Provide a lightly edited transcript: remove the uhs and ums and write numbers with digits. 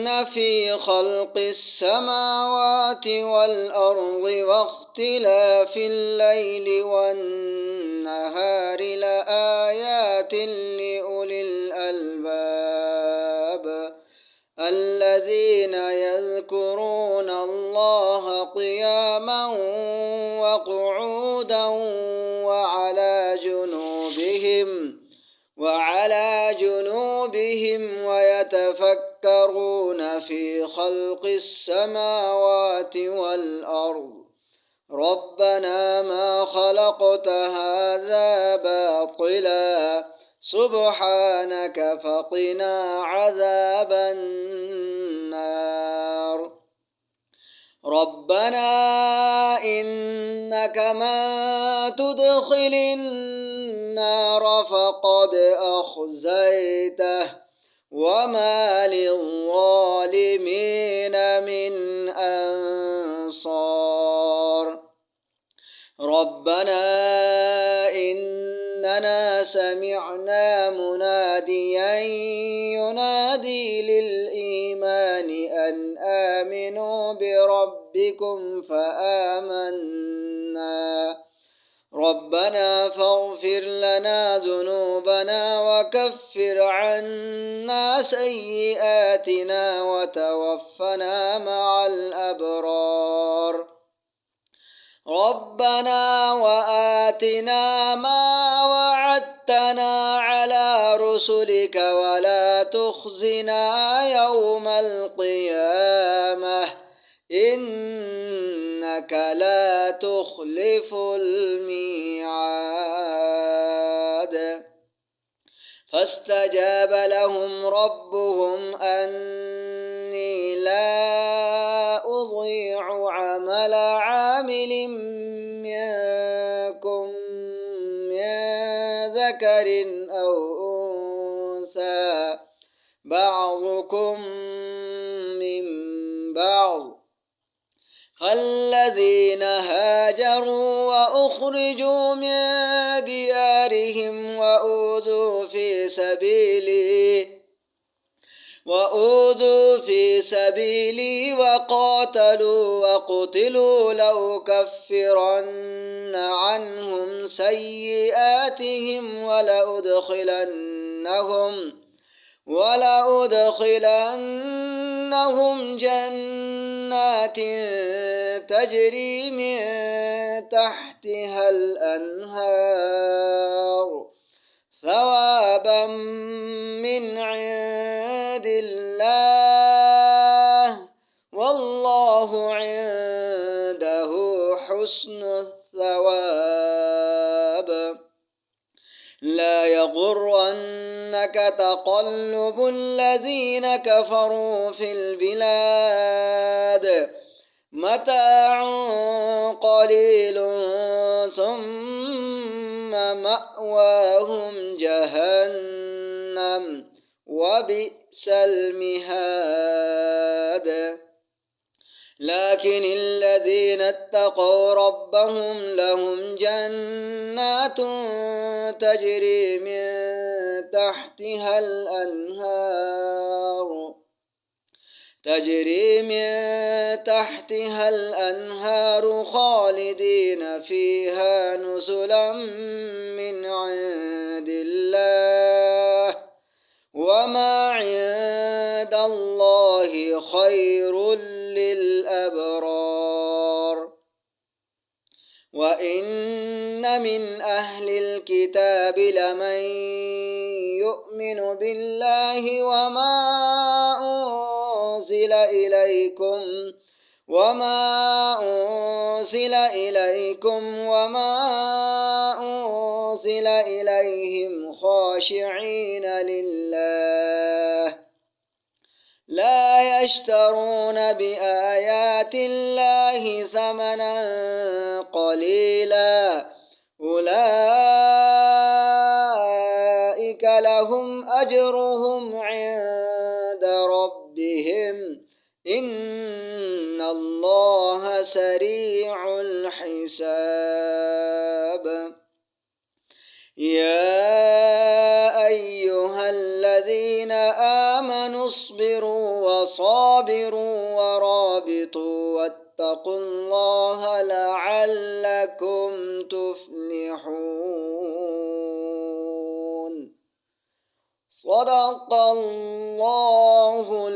إن في خلق السماوات والأرض واختلاف الليل والنهار لآيات لأولي الألباب الذين يذكرون الله قياما وقعودا وعلى جنوبهم ويتفكرون في خلق السماوات والأرض ربنا ما خلقت هذا باطلا سبحانك فقنا عذاب النار ربنا إنك من تدخل النار فقد أخزيته وما للظالمين من أنصار ربنا إننا سمعنا مناديا ينادي للإيمان أن آمنوا بربكم فآمنا ربنا فاغفر لنا ذنوبنا وكفر عنا سيئاتنا وتوفنا مع الأبرار ربنا وآتنا ما وعدتنا على رسلك ولا تخزنا يوم القيامة إنك لا تخلف الميعاد فاستجاب لهم ربهم أني لا أضيع عمل عامل منكم من ذكر أو أنثى بعضكم من بعض فالذين هاجروا وأخرجوا من ديارهم وأوذوا في سبيلي وقاتلوا وقتلوا لأكفرن عنهم سيئاتهم ولأدخلنهم جنات تجري من تحتها الأنهار ثوابا من عند الله والله عنده حسن الثواب لا يغرنك تقلب الذين كفروا في البلاد متاع قليل ثم مأواهم جهنم وبئس المهاد لكن الذين اتقوا ربهم لهم جنات تجري من تحتها الأنهار خالدين فيها نزلا من عند الله وما عند الله خير للأبرار وإن من أهل الكتاب لمن يؤمن بالله وما أنزل إليكم وما أنزل إليهم خاشعين لله لا يشترون بآيات الله ثمنا قليلا أولئك لهم أجرهم عند ربهم إن الله سريع الحساب يا أيها الذين آمنوا اصبروا وصابروا ورابطوا واتقوا الله لعلكم تفلحون. صدق الله